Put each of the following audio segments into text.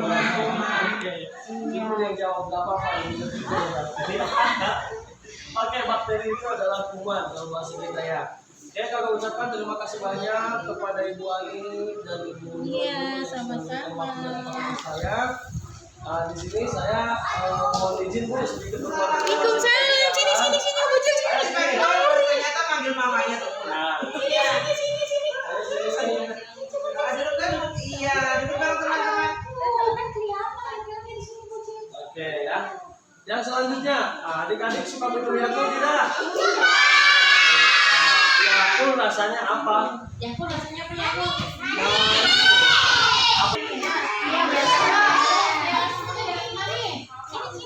Oke. Ibu yang jawab gak apa-apa. Oke, bakteri itu adalah kuman dalam bahasa kita ya. Oke, kalau ucapkan terima kasih banyak kepada Ibu Ali dan Ibu Nurul Iya, yang sudah memberikan sama-sama. waktu dan kepada saya. Di sini saya mohon izin Bu sedikit berbagi. Waalaikumsalam. Sini, bujur sini. Ternyata manggil mamanya tuh. Nah, Sini. Duduk kan? Iya, duduk bareng teman-teman. Kan kelihatan di sini bujur. oke ya. Yang selanjutnya, adik-adik suka minum Yakult tidak? Yakult rasanya apa? Yakult rasanya apa Yakult?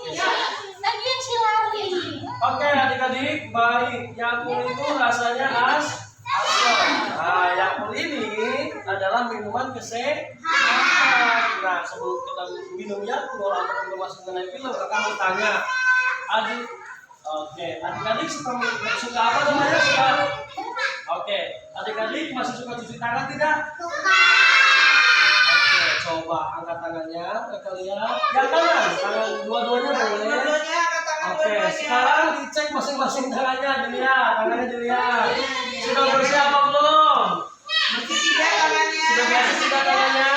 Nah, Lagian si lari. oke adik-adik, baik. Yakult itu rasanya asam. Nah, Yakult ini adalah minuman kesehatan. Nah, sebelum kita minum Yakult atau membahas mengenai film, kakak mau tanya, adik-adik suka apa namanya? Oke, adik-adik masih suka cuci tangan tidak? Oke, coba angkat tangannya, kakak lihat. Yang kanan, tangan dua-duanya boleh. Dua-duanya angkat tangan Oke, dua-duanya. sekarang dicek masing-masing tangannya dilihat. Sudah bersih apa belum? Masih tidak tangannya. Sudah bersih tidak tangannya?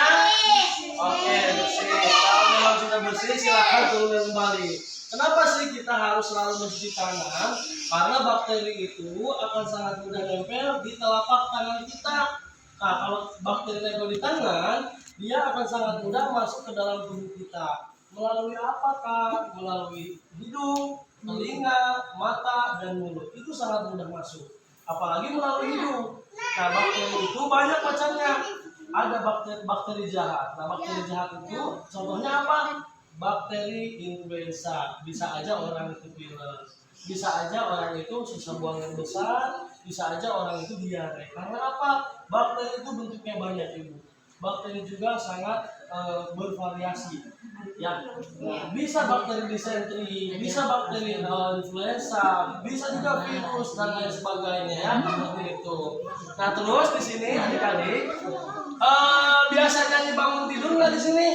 Oke, bersih. Kalau memang sudah bersih, silakan turun kembali. Kenapa sih kita harus selalu mencuci tangan? Karena bakteri itu akan sangat mudah nempel di telapak tangan kita. Nah, kalau bakteri nempel di tangan, dia akan sangat mudah masuk ke dalam tubuh kita. Melalui apakah? Melalui hidung, telinga, mata, dan mulut. Itu sangat mudah masuk. Apalagi melalui hidung. Nah, bakteri itu banyak macamnya. Ada bakteri jahat. Nah, bakteri jahat itu contohnya apa? Bakteri influenza. Bisa aja orang itu pilek. Bisa aja orang itu susah buang yang besar. Bisa aja orang itu diare. Karena apa? Bakteri itu bentuknya banyak, Ibu. Bakteri juga sangat bervariasi. Ya, nah, bisa bakteri disentri, bisa bakteri influenza, bisa juga virus dan lain sebagainya ya, seperti itu. Nah, terus di sini adik-adik biasanya dibangun tidur nggak di sini?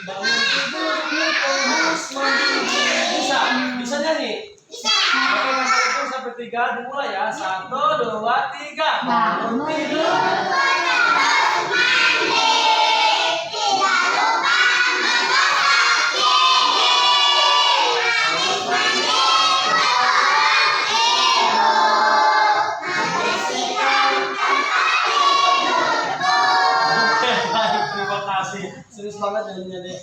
Bangun tidur harus mandi. Bisa nyanyi? Oke, sampai itu sampai 3 dimulai ya. 1, 2, 3. Bangun tidur. Serius banget nyanyinya deh.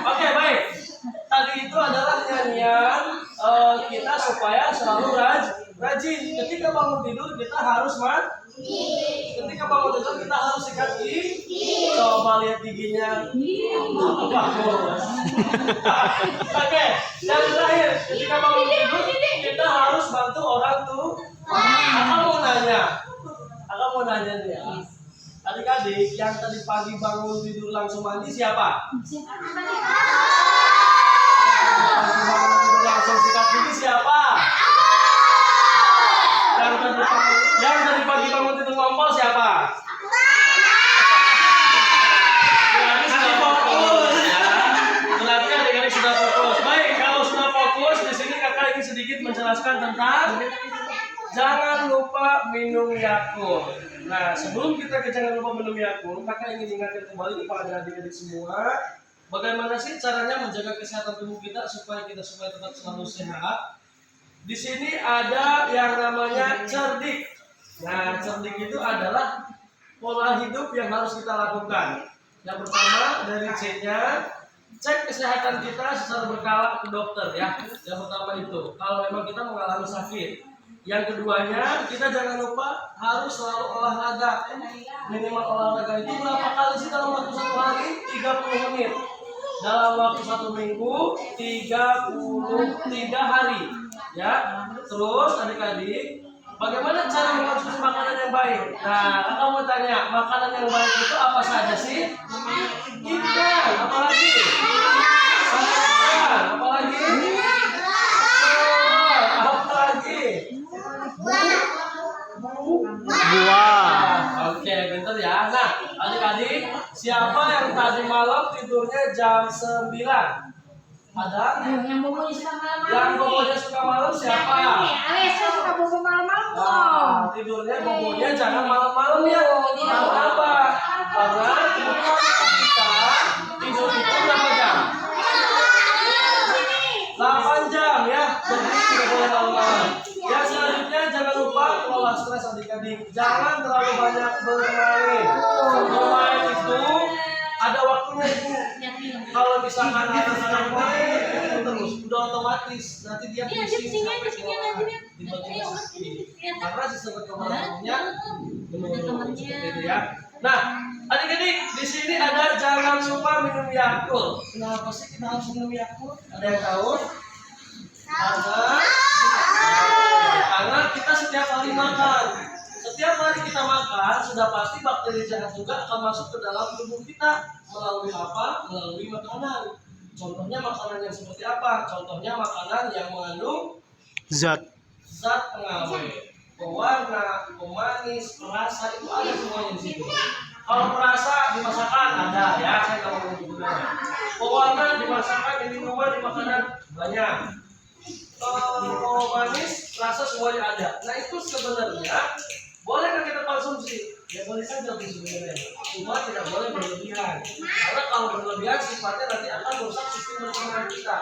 Oke, baik. Tadi itu adalah nyanyian kita supaya selalu rajin. Ketika bangun tidur kita harus mandi. Ketika bangun tidur kita harus sikat gigi. Coba lihat giginya. Bagus. Oke, yang terakhir, ketika bangun tidur kita harus bantu orang tua. Aku mau nanya nih ya. Adik-adik yang tadi pagi bangun tidur langsung mandi siapa? Pagi bangun tidur langsung sikat gigi siapa? Yang tadi pagi bangun tidur ngompol siapa? Berarti sudah fokus ya. Berarti adik-adik sudah fokus. Baik, kalau sudah fokus di sini kakak ingin sedikit menjelaskan tentang jangan lupa minum Yakult. Nah, sebelum kita jangan lupa minum Yakult, kakak ingin ingatkan kembali kepada adik-adik semua, bagaimana sih caranya menjaga kesehatan tubuh kita supaya tetap selalu sehat. Di sini ada yang namanya cerdik. Nah, cerdik itu adalah pola hidup yang harus kita lakukan. Yang pertama dari C-nya, cek kesehatan kita secara berkala ke dokter ya. Yang pertama itu, kalau memang kita mengalami sakit. Yang keduanya, kita jangan lupa harus selalu olahraga. Minimal olahraga itu berapa kali sih dalam waktu 1 hari? 30 menit. Dalam waktu 1 minggu, 33 hari. Ya. Terus adik-adik, bagaimana cara mengonsumsi makanan yang baik? Nah, kakak mau tanya, makanan yang baik itu apa saja sih? Ikan, apalagi? Sayuran, apalagi? Buah. Oke, bentar ya. Nah, Adik-adik, siapa yang tadi malam tidurnya jam 9? Ada? Yang bobonya suka malam-malam. Yang bobonya suka malam siapa? Saya suka bobo malam-malam kok. Nah, tidurnya bobonya jangan malam-malam ya. Karena apa? Karena kebutuhan kita tidur itu berapa jam? 8 jam ya. Jadi tidak boleh malam-malam. Yang selanjutnya jangan lupa kelola stres adik-adik. Jangan terlalu banyak bermain. Bermain itu ada waktunya itu. Kalau misalkan anak-anak main terus, udah otomatis nanti dia pusing sampai keluar tiba-tiba sakit. Karena sistem kekebalannya menurun seperti itu ya. Nah, adik-adik di sini ada jangan lupa minum Yakult. Kenapa sih kita harus minum Yakult? Ada yang tahu? Karena kita setiap hari makan. Setiap hari kita makan, sudah pasti bakteri jahat juga akan masuk ke dalam tubuh kita. Melalui apa? Melalui makanan. Contohnya makanan yang seperti apa? Contohnya makanan yang mengandung zat pengawet, pewarna, pemanis, perasa, itu ada semuanya di situ. Kalau perasa di masakan ada ya, saya nggak mau menyebutnya. Pewarna di masakan, di minuman, di makanan banyak. Pemanis, rasa semuanya ada. Nah itu sebenarnya bolehkah kita konsumsi? Ya boleh saja sebenarnya. Cuma tidak boleh berlebihan. Karena kalau berlebihan sifatnya nanti akan merusak sistem pencernaan kita.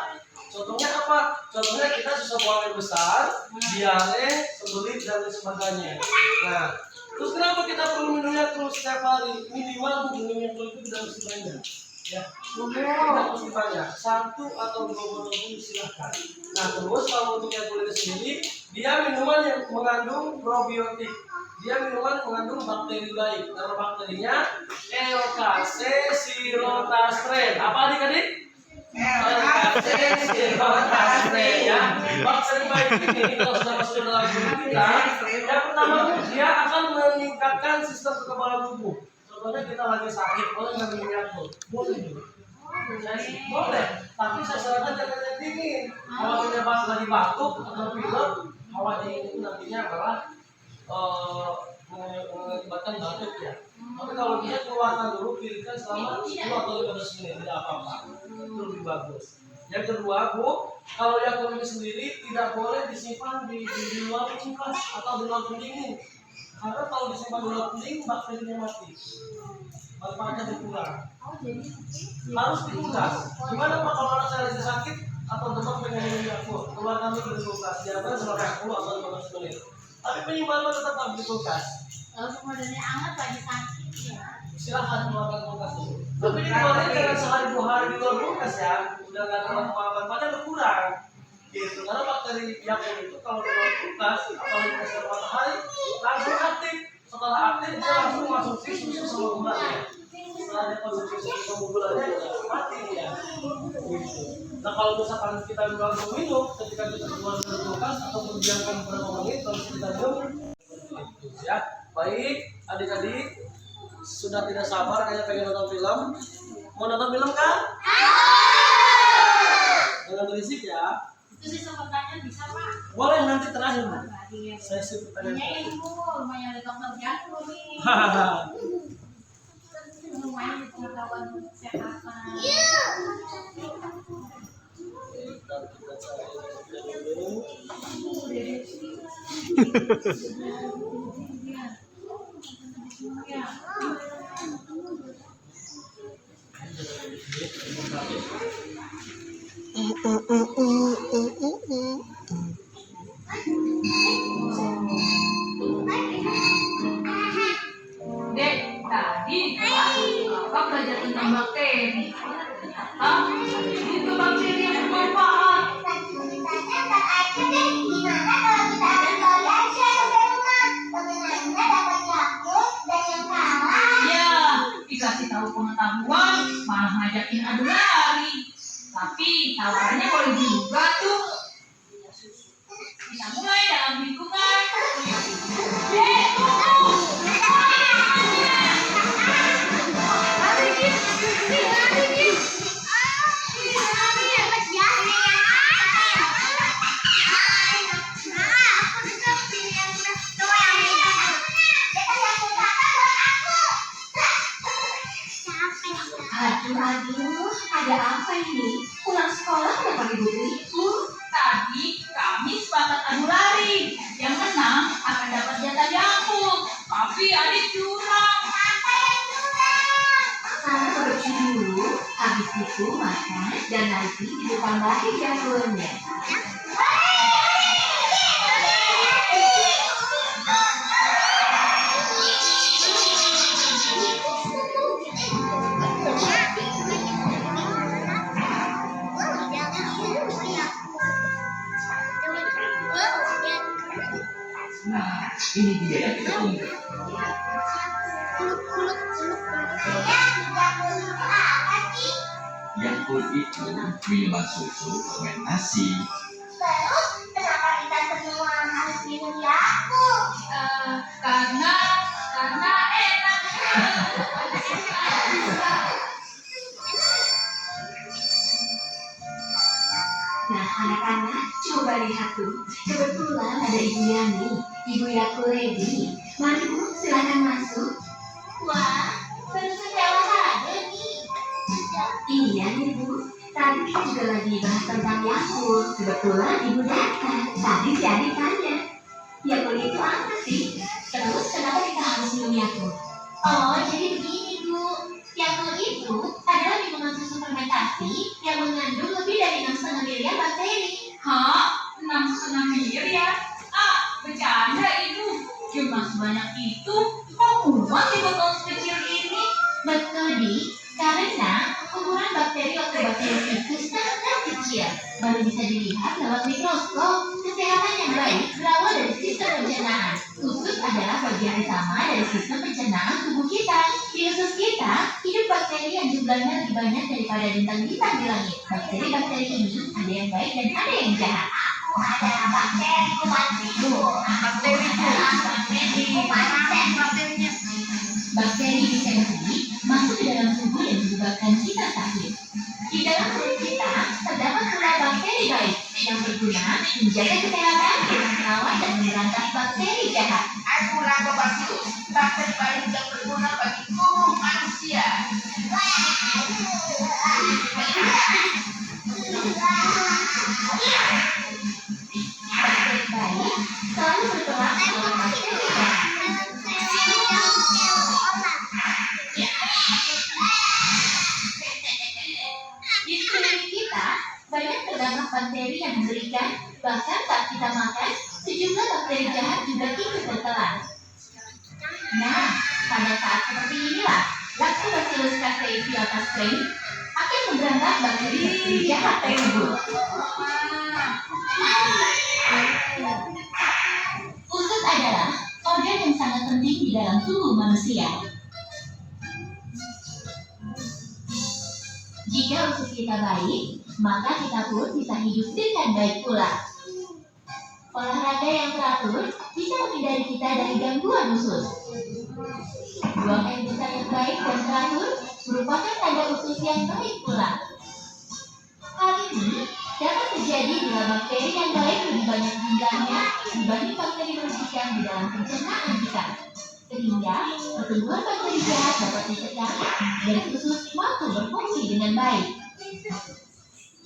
Contohnya apa? Contohnya kita susah buang air besar, diare, sembelit dan lain sebagainya. Nah, terus kenapa kita perlu minumnya terus setiap hari? Minimal minumnya itu tidak mesti banyak. Ya, tidak mesti banyak. 1 atau 2 botol pun silahkan. Nah, terus kalau untuk yang kulit sendiri, dia minuman yang mengandung probiotik. Dia minuman mengandung bakteri baik. Nama bakterinya Elcassirotastren. Apa adik-adik? Elcassirotastren ya. Bakteri baik ini kalau sudah masuk ke dalam tubuh kita, yang pertama dia akan meningkatkan sistem kekebalan tubuh. Contohnya kita lagi sakit, boleh nggak minum Yakult? Boleh juga. Boleh, tapi saya sarankan jangan yang dingin. Kalau kita lagi batuk atau pilek, hawa dingin itu nantinya malah mengakibatkan batuk ya. Tapi kalau dia keluarkan dulu, pilihkan selama 10 atau 15 menit, tidak apa-apa. Itu lebih bagus. Yang kedua, Bu, kalau Yakult ini sendiri tidak boleh disimpan di luar kulkas atau di luar pendingin. Karena kalau disimpan di luar pendingin, bakterinya mati. Manfaatnya berkurang. Harus di kulkas. Gimana Pak kalau anak saya lagi sakit atau demam pengen minum Yakult? Keluarkan dulu dari kulkas. Jangan selama 10 atau 15 menit. Tapi penyimpanan tetap di kulkas. Kalau kemudiannya hangat lagi sakit ya. Silahkan keluarkan kulkas dulu. Tapi dikeluarin jangan sehari 2 hari di luar kulkas ya. Udah nggak ada manfaatnya berkurang. Gitu. Karena bakteri Yakult itu kalau di luar kulkas, apalagi di sinar matahari, langsung aktif. Setelah aktif dia langsung masuk susu sama gulanya. Setelah dia konsumsi susu sama gulanya mati dia. Gitu. Nah kalau misalkan kita langsung minum, ketika kita keluar dari kulkas atau membiarkan beberapa menit terus kita minum, ya. Baik, adik-adik sudah tidak sabar kayaknya pengen nonton film. Mau nonton film kan? Jangan berisik ya. Itu sih pertanyaan bisa Pak. Boleh nanti terakhir. Saya sih pertanyaan. Punya ibu, lumayan ada dokter jantung nih. Lumayan di pengetahuan kesehatan. Dek, tadi Kakak belajar tentang bakteri. Itu bakteri yang bermanfaat. Ya, dikasih tahu pengetahuan, malah ngajakin adu lari. Tapi tawarannya boleh juga tuh. Kita mulai dalam lingkungan. Aduh, ada apa ini? Pulang sekolah kenapa ribut-ribut? Tadi kami sepakat adu lari. Yang menang akan dapat jatah jampuk. Tapi adik curang. Kamu bersih dulu, habis itu makan dan nanti ditambahin jamurnya. Nah, ini dia yang kita tunggu. Yakult itu minuman susu fermentasi. Terus, kenapa kita semua harus minum Yakult? Karena enak. Nah, anak-anak, coba lihat tuh. Kebetulan ada Ibu Yani, Ibu Yakult Lady. Mari Bu, silakan masuk. Wah, baru saja olahraga nih. Iya nih Bu, tadi kita juga lagi bahas tentang Yakult. Kebetulan Ibu datang. Tadi jadi tanya, Yakult itu apa sih? Terus kenapa kita harus minum Yakult? Oh, jadi begini Bu. Yakult itu adalah minuman susu fermentasi yang mengandung lebih dari 6,5 miliar bakteri. Hah? 6,5 miliar? Bercanda Ibu. Cuma sebanyak itu, kok muat di botol kecil ini? Betul, Di. Karena ukuran bakteri lactobacillus itu sangat kecil, baru bisa dilihat lewat mikroskop. Kesehatan yang baik berawal dari sistem pencernaan. Usus adalah bagian utama dari sistem pencernaan tubuh kita. Di usus kita, hidup bakteri yang jumlahnya lebih banyak daripada bintang-bintang di langit. Bakteri-bakteri ini ada yang baik dan ada yang jahat. Ada bakteri kuman tidur. Bakteri disentery masuk ke dalam tubuh dan menyebabkan kita sakit. Di dalam tubuh kita terdapat pula bakteri baik yang berguna menjaga kesehatan dengan merawat dan memberantas bakteri jahat. Aku Lactobacillus, bakteri baik yang berguna bagi tubuh manusia. Bakteri baik selalu berperang melawan bakteri jahat. Di sekeliling kita banyak terdapat bakteri yang mengerikan, bahkan saat kita makan, sejumlah bakteri jahat juga ikut tertelan. Nah, pada saat seperti inilah, Lactobacillus casei Viota strain akan memberantas bakteri jahat tersebut. Usus adalah organ yang sangat penting di dalam tubuh manusia. Jika usus kita baik, maka kita pun bisa hidup dengan baik pula. Olahraga yang teratur bisa menghindari kita dari gangguan usus. Buang air besar yang baik dan teratur merupakan tanda usus yang baik pula. Hal ini dapat terjadi bila bakteri yang baik lebih banyak jumlahnya dibanding bakteri merugikan di dalam pencernaan kita. Sehingga pertumbuhan bakteri jahat dapat dicegah dan usus mampu berfungsi dengan baik.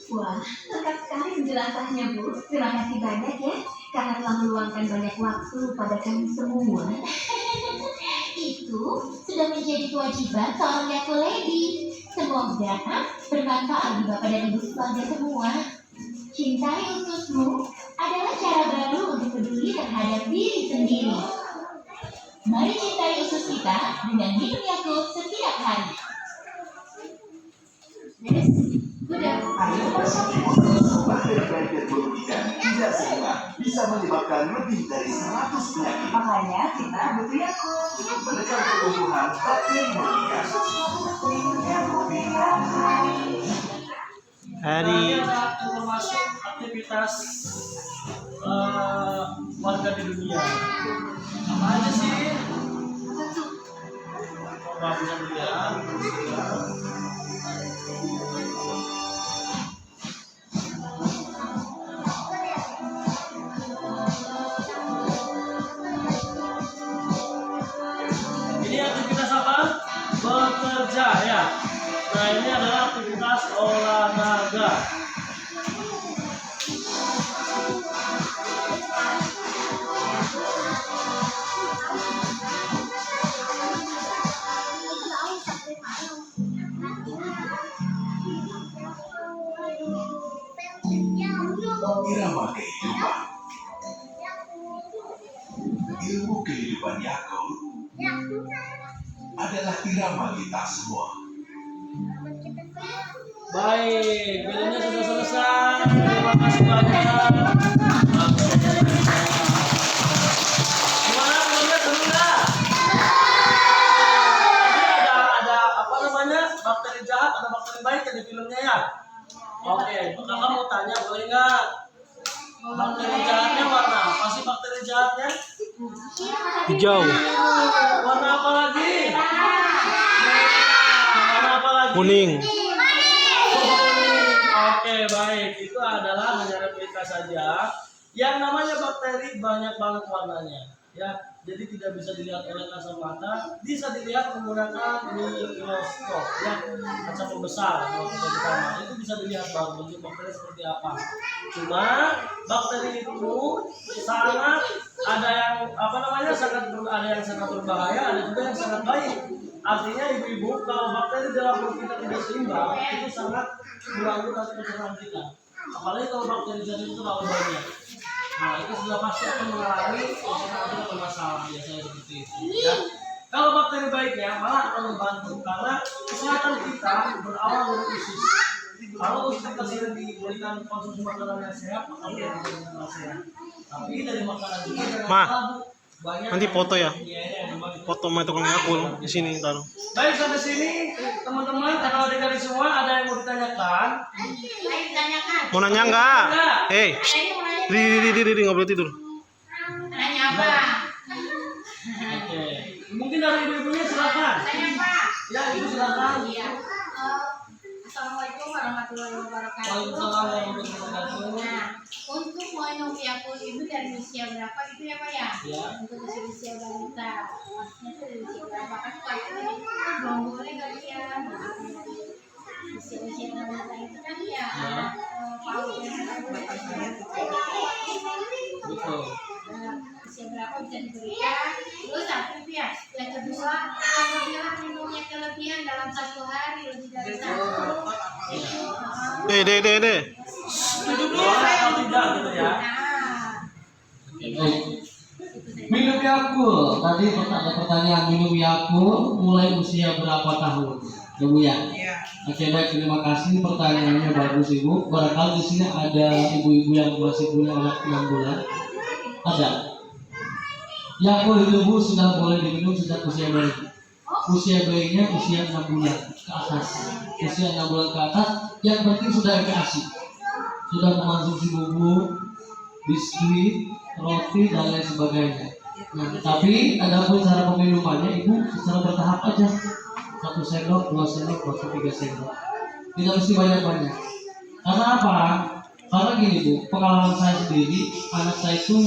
Wah, lengkap sekali penjelasannya Bu. Terima kasih banyak ya, karena telah meluangkan banyak waktu pada kami semua. Itu sudah menjadi kewajiban seorang Yakult Lady. Semoga bermanfaat bagi Bapak dan Ibu keluarga semua. Cintai ususmu adalah cara baru untuk peduli terhadap diri sendiri. Mari cintai usus kita dengan minum Yakult setiap hari. Bakteri baik yang merugikan tidak semua bisa menyebabkan lebih dari 100 penyakit. Makanya kita butuh Yakult. Menekan pertumbuhan bakteri merugikan. Hari termasuk aktivitas warga di dunia. Apa aja sih? Bisa dilihat. Ini aktivitas apa? bekerja ya. Nah ini adalah aktivitas olahraga. Irama kehidupan. Ilmu kehidupan Yakub adalah irama kita semua. Baik, filmnya sudah selesai. Terima kasih banyak. Gimana filmnya, seru nggak? Tadi ada apa namanya, bakteri jahat, ada bakteri baik di filmnya ya. Oke, kakak mau tanya boleh nggak? Bakteri jahatnya warna apa sih bakteri jahatnya? Hijau, Warna apa lagi? Warna apa lagi? kuning. Oke, baik. Itu adalah hanya replika saja. Yang namanya bakteri banyak banget warnanya. Ya, jadi tidak bisa dilihat oleh kasat mata. Bisa dilihat menggunakan mikroskop, ya, kaca pembesar. Kalau kita di kamar itu bisa dilihat bentuk bakteri seperti apa. Cuma bakteri itu sangat ada yang apa namanya ada yang sangat berbahaya, ada juga yang sangat baik. Artinya ibu-ibu, kalau bakteri dalam perut kita tidak seimbang, itu sangat mengganggu pencernaan kita. Apalagi kalau bakteri jahat itu terlalu banyak. Nah, itu sudah pasti akan mengalami pencernaan bermasalah biasanya seperti itu. Ya. Kalau bakteri baiknya malah akan membantu karena kesehatan kita berawal dari usus. Kalau usus kita sering diberikan konsumsi makanan yang sehat, maka dia akan sehat. Tapi dari makanan juga Ma, banyak nanti foto ya. yang Foto sama tukang akul di sini taruh. Baik, sampai sini teman-teman, kalau adik-adik semua ada yang mau ditanyakan? Ayo ditanyakan. Mau nanya enggak? Ini mau nanya. Di nggak boleh tidur. Nanya apa? Oke, mungkin dari ibu-ibunya silakan. Tanya apa? Ya, ibu silakan. Iya. Assalamualaikum warahmatullahi wabarakatuh. Waalaikumsalam warahmatullahi wabarakatuh. Nah, untuk moyong yakul itu dari usia berapa gitu ya Pak ya? Ya. Untuk usia balita, maksudnya itu dari usia berapa? Kan Pak itu belum boleh kali ya. Usia balita itu kan ya PAUD yang Betul. usia berapa bisa diberikan? Terus satu itu ya. Yang kedua, apabila minumnya kelebihan dalam 1 hari lebih dari 1. Deh. Boleh atau tidak gitu ya? Nah, Minum Yakult. Tadi ada pertanyaan minum Yakult mulai usia berapa tahun? Ya Bu ya. Oke baik, terima kasih pertanyaannya bagus Ibu. Barangkali di sini ada ibu-ibu yang masih punya anak 6 bulan. Ada. Yakult itu Bu sudah boleh diminum sejak usia bayi. Usia bayinya usia 6 bulan ke atas. Usia 6 bulan ke atas, yang penting sudah ASI. Sudah mengonsumsi bubuk, biskuit, roti dan lain sebagainya. Nah, tapi ada pun cara peminumannya Ibu secara bertahap aja. 1 sendok, 2 sendok, 3 sendok. Tidak mesti banyak-banyak. Karena apa? Karena gini Bu, pengalaman saya sendiri, anak saya itu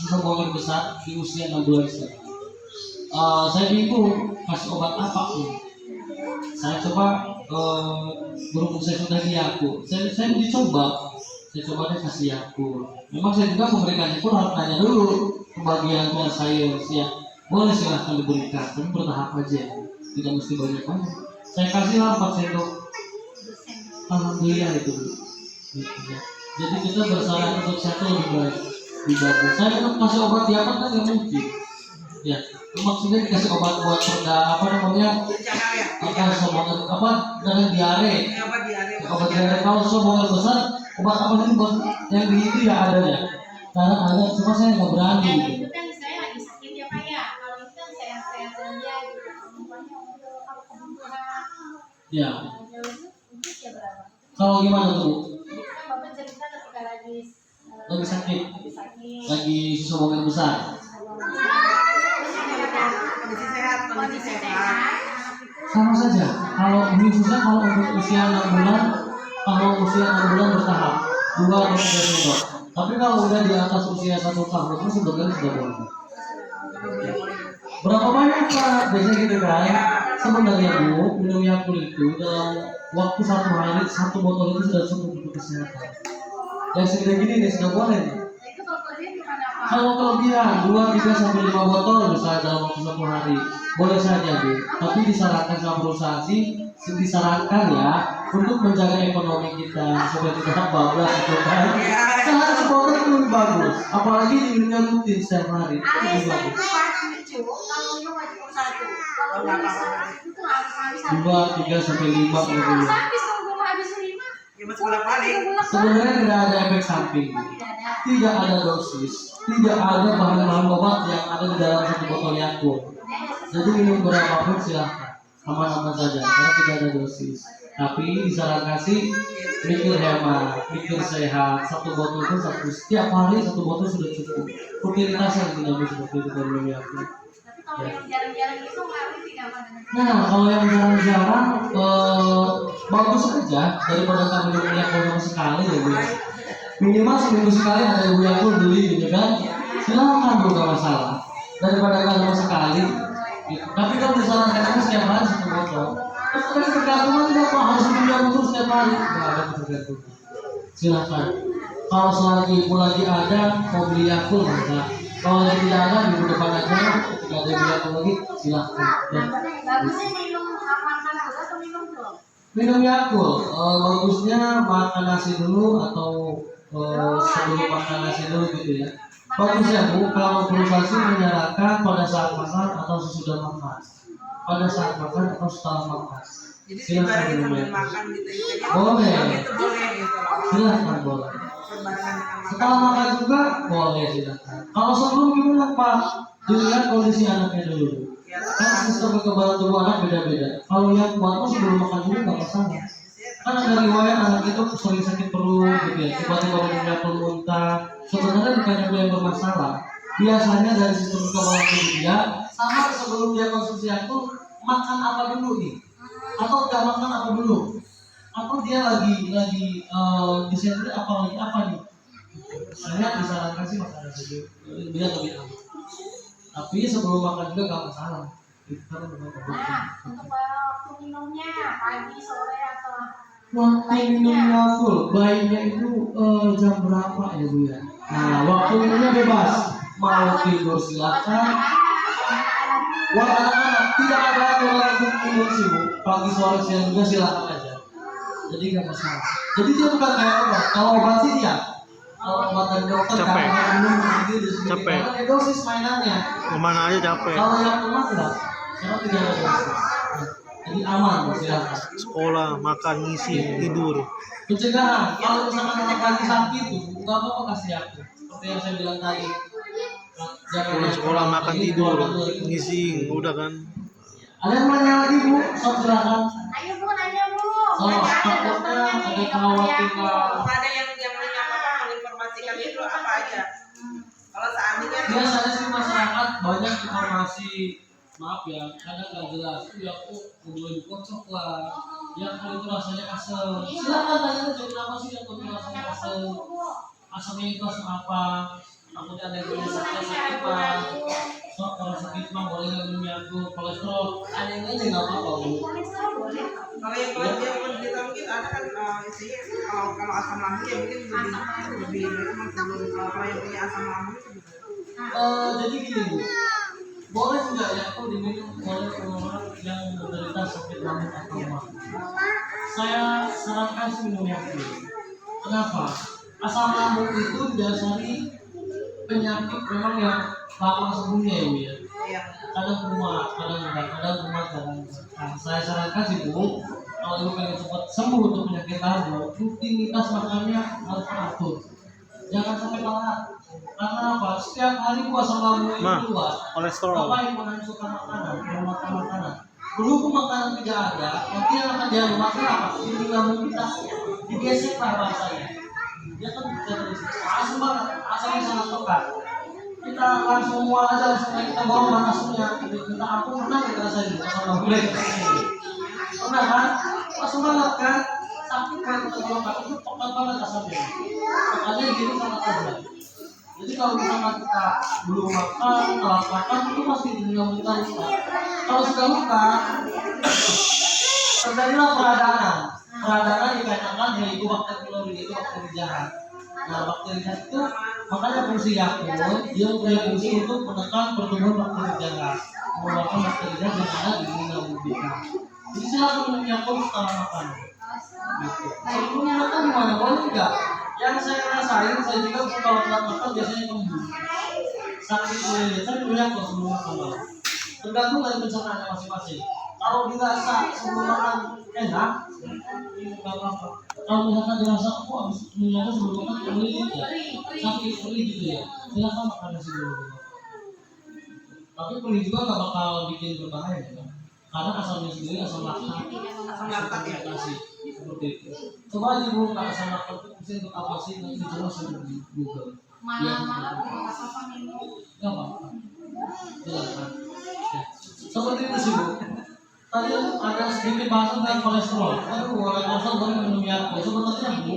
susah buangan besar di usia 6 bulan itu. Saya bingung kasih obat apa pun. Saya coba berhubung saya sudah di Yakult, saya dicoba. Saya coba deh kasih Yakult. Memang saya juga memberikannya pun harus tanya dulu ke bagian saya ya. Boleh silahkan diberikan, tapi bertahap aja. Tidak mesti banyak-banyak. Saya kasihlah 4 sendok. Alhamdulillah itu. Gitu, ya. Jadi kita bersyarat untuk satu lebih baik. Lebih bagus. Saya kan kasih obat tiap kan nggak mungkin. Ya, maksudnya dikasih obat buat perda apa namanya? Akan sombongan apa? Dengan diare. Obat diare kalau sombongan besar, obat apa sih buat yang di itu ya ada ya. Karena ada, cuma saya nggak berani. Dan Gitu. itu kan saya lagi sakit ya Pak ya. Kalau itu kan sehat-sehat saja gitu. Semuanya untuk kebutuhan. Ya. Itu usia berapa? Kalau gimana tuh? Itu kan Bapak cerita ketika lagi Lagi sakit, lagi sakit. lagi sombongan besar. Kondisi sehat. Sama saja. Kalau ini susah kalau untuk usia 6 bulan, kalau usia 6 bulan bertahap 2 atau 3 sendok. Tapi kalau udah di atas usia 1 tahun itu sebenarnya sudah boleh. Berapa banyak Pak? Biasanya gitu kan. Sebenarnya Bu, minum Yakult itu dalam waktu 1 hari 1 botol itu sudah cukup untuk kesehatan. Yang segede gini nih sudah boleh nih. Itu dokternya gimana Pak? Kalau kelebihan 2, 3 sampai 5 botol bisa dalam waktu 1 hari. Boleh saja Bu. Tapi disarankan sama perusahaan sih, disarankan ya untuk menjaga ekonomi kita supaya tidak bablas gitu kan. Sehari sebotol itu lebih bagus. Apalagi diminumnya rutin setiap hari. Itu lebih Alasan bagus. itu Pak lucu. Kalau minum wajib satu. Kalau bisa itu tuh harus satu. 2, 3 sampai 5 gitu. Habis kalau belum habis 5. Ya masih bolak-balik. Sebenarnya tidak ada efek samping, tidak ada dosis, tidak ada bahan-bahan obat yang ada di dalam 1 botol Yakult. Jadi minum berapapun silahkan, aman-aman saja, karena tidak ada dosis. Tapi disarankan sih mikir hemat, mikir sehat. 1 botol itu setiap hari 1 botol sudah cukup. Rutinitas yang tidak bisa seperti itu dari minum Yakult. Tapi kalau yang jarang-jarang itu ngaruh tidak Pak? Nah, kalau yang jarang-jarang bagus aja daripada kamu minum Yakult sama sekali ya Bu. Minimal seminggu sekali ada Ibu Yakult beli gitu kan. Silakan Bu, gak masalah. Daripada kamu sama sekali. Gitu. Tapi kalau disarankan kamu setiap hari 1 botol. Terus ada ketergantungan nggak Pak? Harus minum Yakult setiap hari? Nggak ada ketergantungan. Silakan. Kalau selagi Ibu lagi ada mau beli Yakult bisa. Kalau lagi tidak ada minggu depan aja, ketika ada Ibu Yakult lagi silahkan. Ya. Bagusnya minum makan dulu atau minum dulu? Minum Yakult, bagusnya makan nasi dulu atau sebelum makan nasi dulu gitu ya. Bagusnya Bu, kalau perusahaan sih menyarankan pada saat makan atau sesudah makan. Pada saat makan atau setelah makan. Jadi Silakan dibarengi minum sambil Yakult. makan gitu ya. Boleh. Itu boleh gitu. Silahkan boleh. Berbarengan dengan makan. Setelah makan juga boleh silahkan. Kalau sebelum gimana Pak? Dilihat kondisi anaknya dulu. Kan sistem kekebalan tubuh anak beda-beda. Kalau yang kuat tuh sebelum makan dulu nggak masalah. Kan ada riwayat anak itu sering sakit perut gitu ya, tiba-tiba minum muntah. Sebenarnya bukan itu yang bermasalah. Biasanya dari sistem kekebalan tubuh dia sama sebelum dia konsumsi itu makan apa dulu nih? Atau nggak makan apa dulu? Atau dia lagi disentuh apa nih? Saya disarankan sih makan nasi dulu, dia lebih aman. Tapi sebelum makan juga gak masalah. Itu kan memang bagus. Nah, untuk waktu minumnya pagi, sore atau Waktu minumnya full, baiknya itu jam berapa ya Bu ya? Nah, waktu minumnya bebas. Mau tidur silakan. Buat anak-anak tidak ada aturan untuk minum sih Bu. Pagi, sore, siang juga silakan aja. Jadi gak masalah. Jadi dia bukan kayak obat. Kalau obat sih ya. Kalau obat dari dokter Capek. kan minum gitu Capek. karena dosis mainannya. Kemana aja capek. Kalau yang emas enggak, karena tidak ada dosis. Jadi aman, silakan. Sekolah, makan, ngisi, tidur. Pencegahan, kalau misalkan anak lagi sakit tuh, nggak apa-apa kasih aku. Seperti yang saya bilang tadi. Pulang sekolah, makan, tidur, ngisi, udah kan. Ada yang nanya lagi Bu, sok silakan. ayo Bu, nanya Bu. So, Nanya ada takutnya dokternya ada nih, kekhawatiran. Ada yang nanya apa menginformasikan itu apa aja. Kalau seandainya Biasanya sih masyarakat banyak informasi, maaf ya, kadang nggak jelas. Ya aku boleh kocok lah. Ya kalau itu rasanya asam. Silakan tanya aja kenapa sih yang itu rasanya asam. Asamnya itu asam apa? Takutnya ada yang punya sakit Pak. So kalau sakit mah boleh nggak minum Yakult. Kolesterol ada yang aja nggak apa-apa Bu. kolesterol boleh. kalau yang menderita mungkin ada kan isinya kalau asam lambung ya mungkin lebih kalau yang punya asam lambung itu juga. Jadi gini Bu, boleh nggak Yakult diminum oleh orang yang menderita sakit lambung atau mah? Saya sarankan sih minum Yakult. Kenapa? Asam lambung itu didasari penyakit memang yang lama sebelumnya ya Bu ya. Iya. Kadang kumat, kadang enggak, kadang kumat, kadang enggak. Nah, saya sarankan sih Bu, kalau Ibu pengen cepat sembuh untuk penyakit lambung, rutinitas makannya harus teratur. Jangan sampai telat. Karena apa? Setiap hari Bu asam lambung itu Ma, keluar. kolesterol. Bapak yang menansukan makanan, yang makan makanan. Berhubung makanan tidak ada, nanti yang akan dia makan apa? Ini lambung kita digesek lah bahasanya. Dia kan jadi asam banget, asamnya sangat pekat. Kita langsung mual aja, langsung kita bawa mana asamnya. Kita aku pernah kita rasain asam lambung. Pernah kan? Langsung banget kan? Sakit kan kita makan itu pekat banget asamnya. Makanya gini sangat berat. Jadi kalau misalkan kita belum makan, telat makan itu pasti tidak luka. Kalau sudah luka, terjadilah peradangan dikarenakan yaitu bakteri pylori, yaitu bakteri jahat. Nah, bakteri jahat itu makanya fungsi Yakult dia punya fungsi untuk menekan pertumbuhan bakteri jahat, mengeluarkan bakteri jahat yang ada di ginjal kita. Jadi silakan minum Yakult setelah makan. Gitu. Sebelum makan gimana? Boleh nggak? Yang saya rasain, saya juga kalau telat makan biasanya kembung. Sakit kulit, saya minum Yakult sebelum makan. Tergantung dari pencernaannya masing-masing. Kalau dirasa sebelum makan enak, nggak apa-apa. Kalau misalkan dirasa kok habis minumnya sebelum makan perih ya, sakit perih gitu ya, silakan makan nasi dulu. Tapi perih juga nggak bakal bikin berbahaya ya, karena asalnya sendiri asam laktat ya kasih seperti itu. Coba dibuka asam laktat itu untuk apa sih? Nanti jelas di Google. Malam-malam nggak apa-apa minum. Nggak apa-apa. Silakan. Ya. Seperti itu sih Bu. Tadi ada sedikit bahasan tentang kolesterol. Kolesterol baru minum Yakult. Sebenarnya Bu,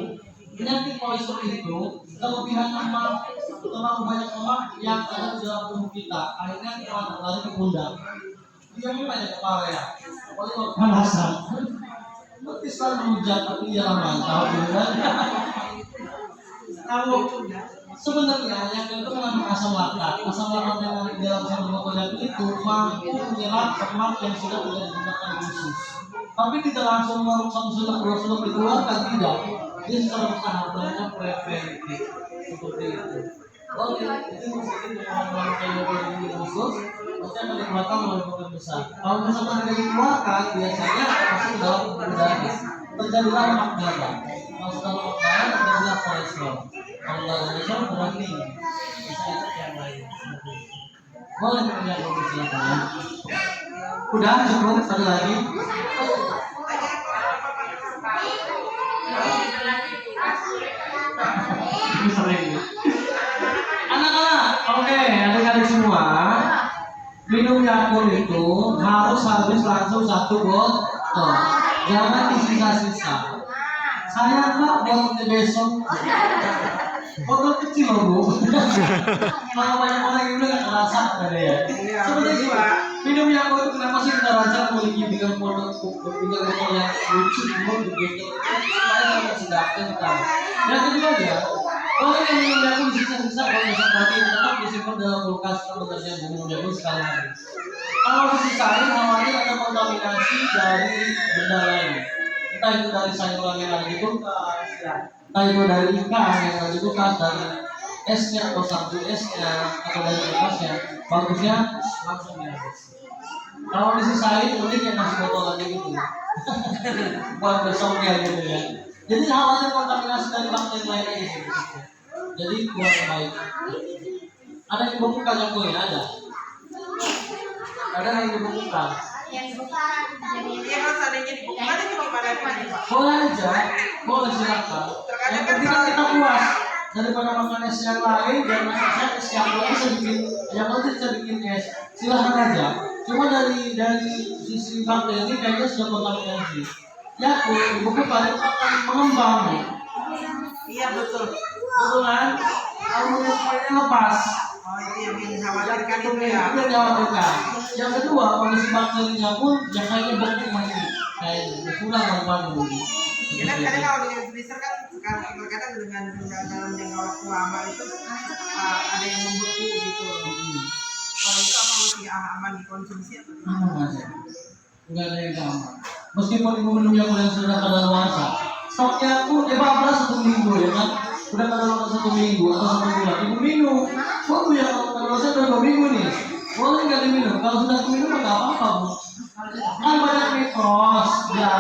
penyakit kolesterol itu kelebihan lemak, terlalu banyak lemak yang ada di dalam tubuh kita. Akhirnya kita lari ke pundak. Dia banyak kepala ya. Apalagi kalau panasan. Berarti selalu hujan tapi dia mantap. Kalau sebenarnya yang itu mengandung asam laktat. Asam laktat yang ada di dalam sel Yakult itu mampu menyerap lemak yang sudah tidak digunakan khusus. Tapi tidak langsung merusak sudah dikeluarkan, tidak. Dia secara bertahap namanya preventif seperti itu. Oh, itu mungkin dengan kayak khusus, pasti akan dikeluarkan melalui program besar. Kalau misalkan tidak dikeluarkan, biasanya masuk ke dalam udara. Terjadilah lemak darah. Kalau sudah lemak darah, terjadilah kolesterol. Kalau nggak ada kolesterol, berarti bisa ikut yang lain. Boleh punya kondisi silakan. Udah cukup satu lagi. Anak-anak, oke, adik-adik semua, minum Yakult itu harus habis langsung 1 botol, jangan disisa-sisa. Saya nggak buat besok. Botol kecil loh Bu. Kalau banyak orang yang udah nggak terasa ada ya. Seperti itu minum Yakult itu kenapa sih kita rasa memiliki dengan botol yang lucu, begitu supaya tidak sedapnya kita. Yang kedua aja, orang yang minum Yakult disisa-sisa kalau bisa mati tetap disimpan dalam kulkas kalau terjadi minum Yakult sekali hari. Kalau disisain namanya ada kontaminasi dari benda lain. Entah itu dari sayuran yang ada di kulkas, entah itu dari ikan yang ada di kulkas, dari esnya atau sabtu esnya atau dari kulkasnya, bagusnya langsung dihabis. Kalau disisain mending yang nasi botol aja gitu, buat besoknya gitu ya. Jadi khawatir kontaminasi dari bakteri lain aja gitu. Jadi kurang baik. Ada yang dibekukan yang boleh ada. Ada yang dibekukan. Yang dibuka jadi Iya kalau seandainya dibuka ada cuma pada Pak. Boleh aja, boleh silakan. Yang penting kan kita puas daripada makan es yang lain dan makan es yang lain bisa bikin, yang penting bisa bikin es. Silakan aja. Cuma dari sisi bakteri kayaknya sudah kontaminasi. Yakult dibekukan itu akan mengembang. Iya betul. Betul kan? Aluminiumnya lepas. Oh itu yang dikhawatirkan itu ya. Itu yang dikhawatirkan. Yang kedua, kondisi bakterinya pun yang kayaknya beku mati. Kayaknya kurang bangun. Ya kan kadang kalau di freezer kan terkadang dengan dalam jangka waktu lama itu ada yang membeku gitu. Kalau itu apa masih aman dikonsumsi atau Aman aja. Enggak ada yang gampang. Meskipun ibu minum Yakult yang sudah kadaluarsa, stoknya pun bablas 1 minggu ya kan. Udah kadaluarsa 1 minggu atau 1 bulan, ibu minum. Waktu yang kadaluarsa udah 2 minggu nih. Boleh nggak diminum? Kalau sudah diminum nggak apa-apa Bu. Kan banyak mitos. Ya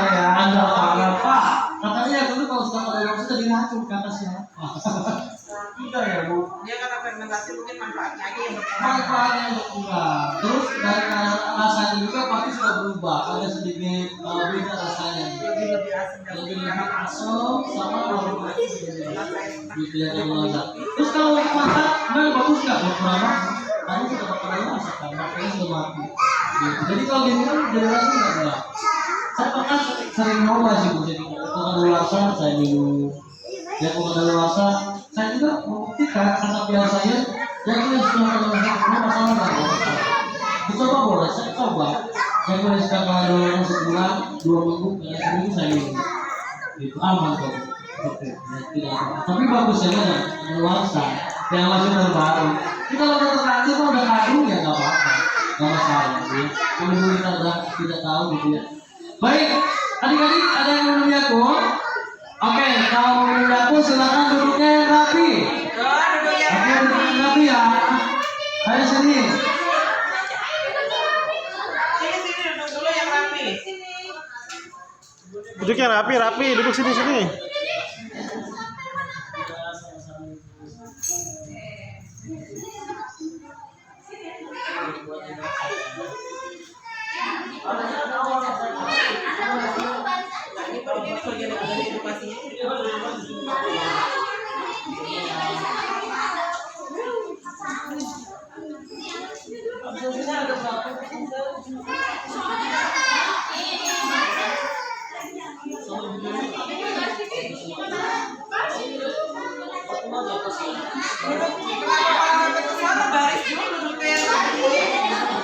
nggak apa-apa. Katanya dulu kalau sudah kadaluarsa jadi racun kata siapa? Tidak ya Bu. dia karena fermentasi mungkin manfaatnya aja yang berkurang. Manfaatnya berkurang. Terus dari rasanya juga pasti sudah berubah. Ada sedikit beda rasanya. Lebih asam dan Lebih asam sama aroma gitu ya yang. Terus kalau masak, memang bagus nggak buat perawat? Tadi sudah pakai masak, makanya sudah mati. Gitu. Jadi kalau gini kan jadi rasanya enggak. Saya pernah sering nyoba sih Bu. Jadi kalau kadaluarsa saya minum. Ya kalau kadaluarsa Saya juga membuktikan karena biar saya jadi sudah punya masalah nggak ada. Dicoba boleh, saya coba. Saya boleh sekarang kalau sebulan 2 minggu kalian seminggu saya ini. Itu aman kok. Oke, tidak apa. Tapi bagus ya kan, luasa. Yang masih terbaru. Kita kalau udah terlanjur kalau udah kadung ya nggak apa-apa, nggak masalah. Ya. Kalau kita udah tidak tahu gitu ya. Baik, adik-adik ada yang mau nanya aku? Oke, kalau mau nanya aku silakan duduknya yang rapi. Duduk yang Oke, duduk yang rapi ya. Ayo sini. sini duduk dulu yang rapi. Duduk yang rapi, duduk sini. Ini bagian dari edukasinya. Kenapa kalau sampai ke sana baris dulu duduk yang rapi?